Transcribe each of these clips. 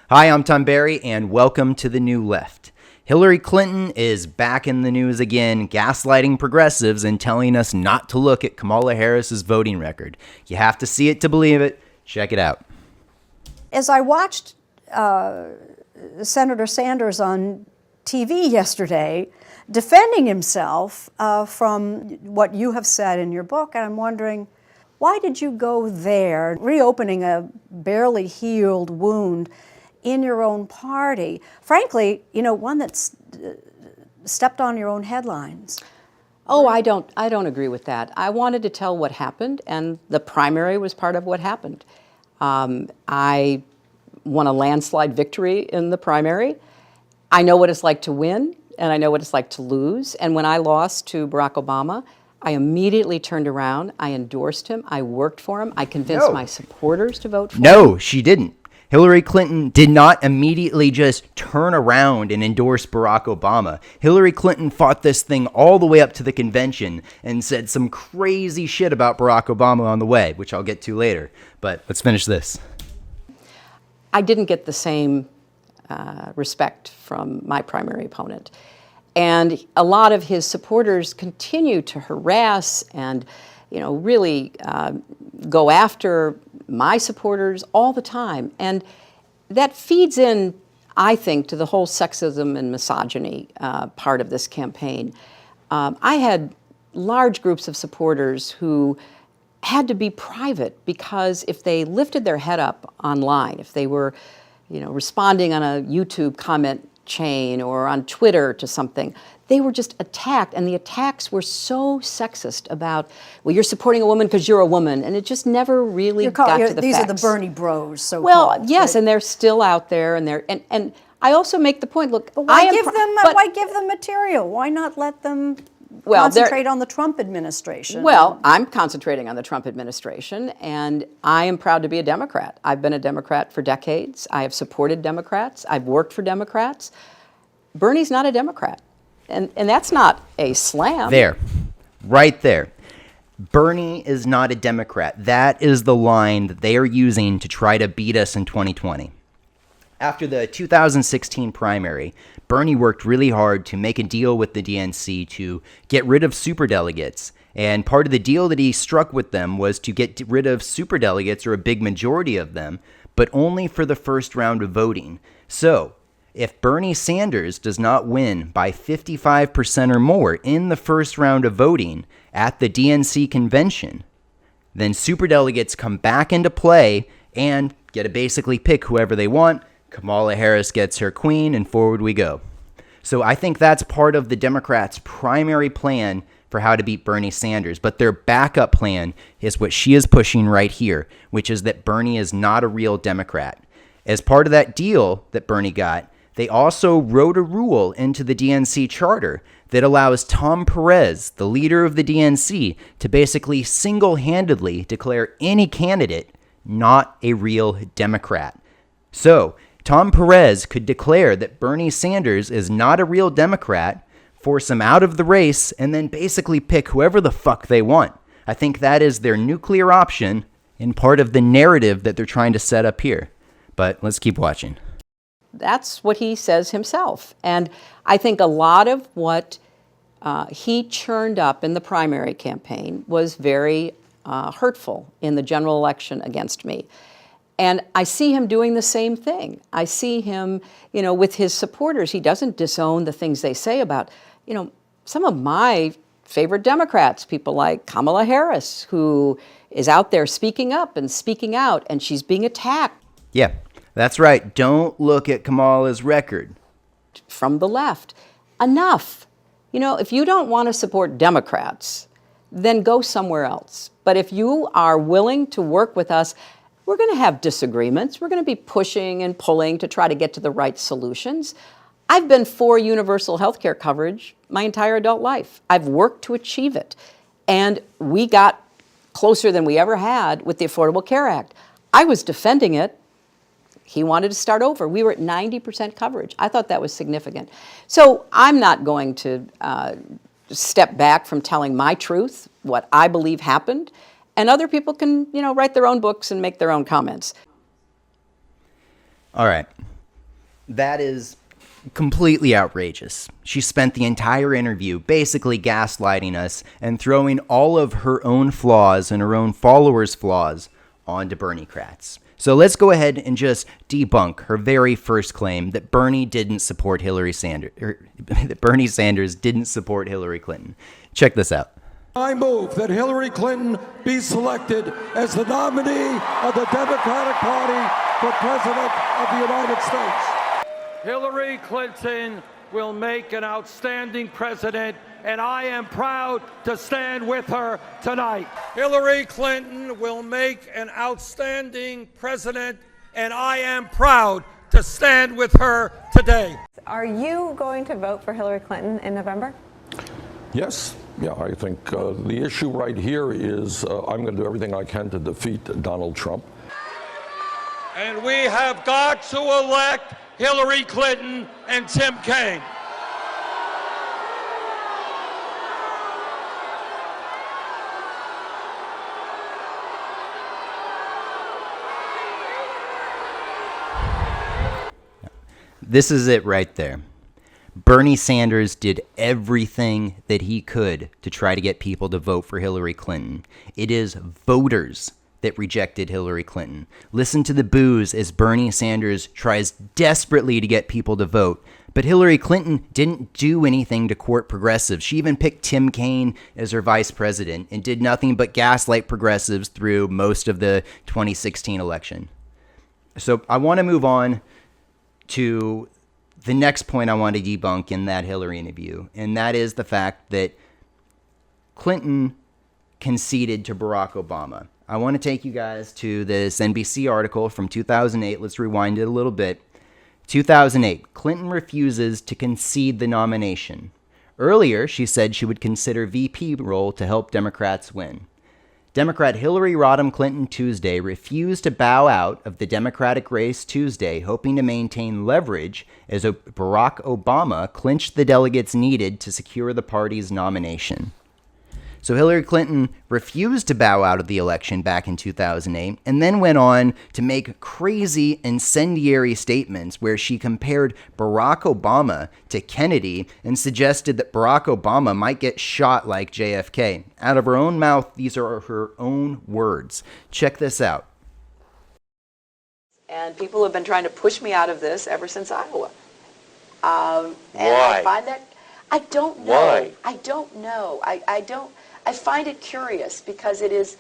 Hi, I'm Tom Barry, and welcome to the New Left. Hillary Clinton is back in the news again, gaslighting progressives and telling us not to look at Kamala Harris's voting record. You have to see it to believe it. Check it out. As I watched Senator Sanders on TV yesterday defending himself from what you have said in your book, and I'm wondering, why did you go there, reopening a barely healed wound in your own party? Frankly, one that's stepped on your own headlines. Oh, I don't agree with that. I wanted to tell what happened, and the primary was part of what happened. I won a landslide victory in the primary. I know what it's like to win, and I know what it's like to lose. And when I lost to Barack Obama, I immediately turned around. I endorsed him. I worked for him. I convinced my supporters to vote for him. No, she didn't. Hillary Clinton did not immediately just turn around and endorse Barack Obama. Hillary Clinton fought this thing all the way up to the convention and said some crazy shit about Barack Obama on the way, which I'll get to later. But let's finish this. I didn't get the same respect from my primary opponent. And a lot of his supporters continue to harass and, really go after my supporters all the time. And that feeds in, I think, to the whole sexism and misogyny part of this campaign. I had large groups of supporters who had to be private because if they lifted their head up online, if they were, responding on a YouTube comment chain or on Twitter to something, they were just attacked, and the attacks were so sexist about, well, you're supporting a woman because you're a woman, and it just never really got to the these facts. are the Bernie bros, so well, yes, and they're still out there, and I also make the point. Look, but why give them material? Why not let them concentrate on the Trump administration? Well, I'm concentrating on the Trump administration, and I am proud to be a Democrat. I've been a Democrat for decades. I have supported Democrats. I've worked for Democrats. Bernie's not a Democrat, and that's not a slam. There, right there. Bernie is not a Democrat. That is the line that they are using to try to beat us in 2020. After the 2016 primary, Bernie worked really hard to make a deal with the DNC to get rid of superdelegates. And part of the deal that he struck with them was to get rid of superdelegates, or a big majority of them, but only for the first round of voting. So, if Bernie Sanders does not win by 55% or more in the first round of voting at the DNC convention, then superdelegates come back into play and get to basically pick whoever they want. Kamala Harris gets her queen, and forward we go. So I think that's part of the Democrats' primary plan for how to beat Bernie Sanders. But their backup plan is what she is pushing right here, which is that Bernie is not a real Democrat. As part of that deal that Bernie got, they also wrote a rule into the DNC charter that allows Tom Perez, the leader of the DNC, to basically single-handedly declare any candidate not a real Democrat. So, Tom Perez could declare that Bernie Sanders is not a real Democrat, force him out of the race, and then basically pick whoever the fuck they want. I think that is their nuclear option and part of the narrative that they're trying to set up here. But let's keep watching. That's what he says himself. And I think a lot of what he churned up in the primary campaign was very hurtful in the general election against me. And I see him doing the same thing. I see him, with his supporters. He doesn't disown the things they say about, some of my favorite Democrats, people like Kamala Harris, who is out there speaking up and speaking out, and she's being attacked. Yeah, that's right. Don't look at Kamala's record. From the left. Enough. If you don't want to support Democrats, then go somewhere else. But if you are willing to work with us, we're going to have disagreements. We're going to be pushing and pulling to try to get to the right solutions. I've been for universal health care coverage my entire adult life. I've worked to achieve it. And we got closer than we ever had with the Affordable Care Act. I was defending it. He wanted to start over. We were at 90% coverage. I thought that was significant. So I'm not going to step back from telling my truth, what I believe happened, and other people can, write their own books and make their own comments. All right. That is completely outrageous. She spent the entire interview basically gaslighting us and throwing all of her own flaws and her own followers' flaws onto Bernie-crats. So let's go ahead and just debunk her very first claim that Bernie didn't support Hillary Sanders, that Bernie Sanders didn't support Hillary Clinton. Check this out. I move that Hillary Clinton be selected as the nominee of the Democratic Party for President of the United States. Hillary Clinton will make an outstanding president, and I am proud to stand with her tonight. Hillary Clinton will make an outstanding president, and I am proud to stand with her today. Are you going to vote for Hillary Clinton in November? Yes. Yeah, I think the issue right here is I'm going to do everything I can to defeat Donald Trump. And we have got to elect Hillary Clinton and Tim Kaine. This is it right there. Bernie Sanders did everything that he could to try to get people to vote for Hillary Clinton. It is voters that rejected Hillary Clinton. Listen to the boos as Bernie Sanders tries desperately to get people to vote. But Hillary Clinton didn't do anything to court progressives. She even picked Tim Kaine as her vice president and did nothing but gaslight progressives through most of the 2016 election. So I want to move on to the next point I want to debunk in that Hillary interview, and that is the fact that Clinton conceded to Barack Obama. I want to take you guys to this NBC article from 2008. Let's rewind it a little bit. 2008, Clinton refuses to concede the nomination. Earlier, she said she would consider VP role to help Democrats win. Democrat Hillary Rodham Clinton Tuesday refused to bow out of the Democratic race Tuesday, hoping to maintain leverage as Barack Obama clinched the delegates needed to secure the party's nomination. So Hillary Clinton refused to bow out of the election back in 2008 and then went on to make crazy incendiary statements where she compared Barack Obama to Kennedy and suggested that Barack Obama might get shot like JFK. Out of her own mouth, these are her own words. Check this out. And people have been trying to push me out of this ever since Iowa. And Why? I find that, I don't know. Why? I don't know. I find it curious because it is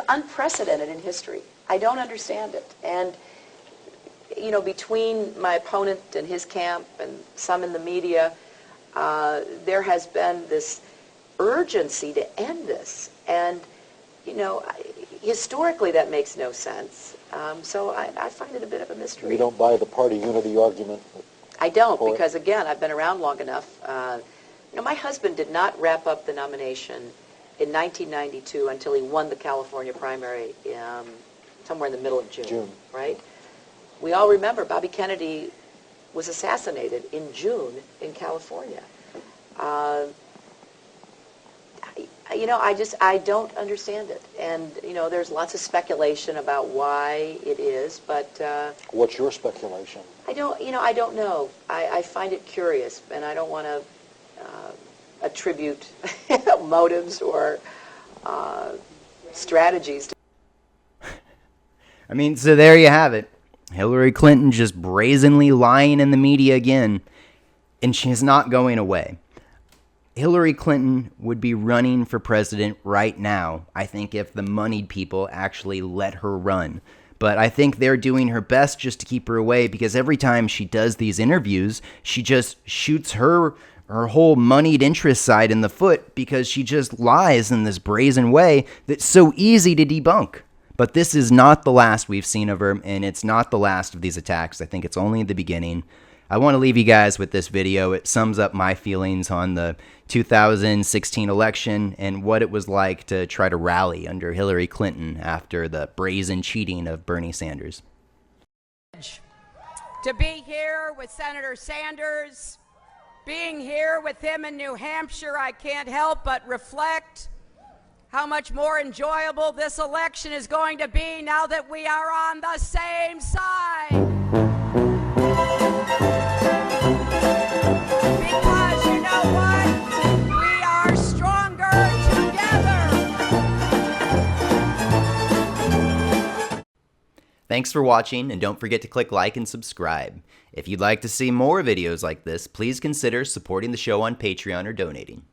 unprecedented in history. I don't understand it. And, you know, between my opponent and his camp and some in the media, there has been this urgency to end this. And, you know, historically that makes no sense. So I find it a bit of a mystery. You don't buy the party unity argument? I don't, because again, I've been around long enough. You know, my husband did not wrap up the nomination in 1992 until he won the California primary somewhere in the middle of June, right? We all remember Bobby Kennedy was assassinated in June in California. You know, I don't understand it. And, you know, there's lots of speculation about why it is, but... What's your speculation? I don't know. I find it curious, and I don't want to attribute motives or strategies. I mean, so there you have it. Hillary Clinton just brazenly lying in the media again, and she's not going away. Hillary Clinton would be running for president right now, I think, if the moneyed people actually let her run. But I think they're doing her best just to keep her away, because every time she does these interviews, she just shoots her whole moneyed interest side in the foot, because she just lies in this brazen way that's so easy to debunk. But this is not the last we've seen of her, and it's not the last of these attacks. I think it's only the beginning. I want to leave you guys with this video. It sums up my feelings on the 2016 election and what it was like to try to rally under Hillary Clinton after the brazen cheating of Bernie Sanders. To be here with Senator Sanders, being here with him in New Hampshire, I can't help but reflect how much more enjoyable this election is going to be now that we are on the same side. Thanks for watching, and don't forget to click like and subscribe. If you'd like to see more videos like this, please consider supporting the show on Patreon or donating.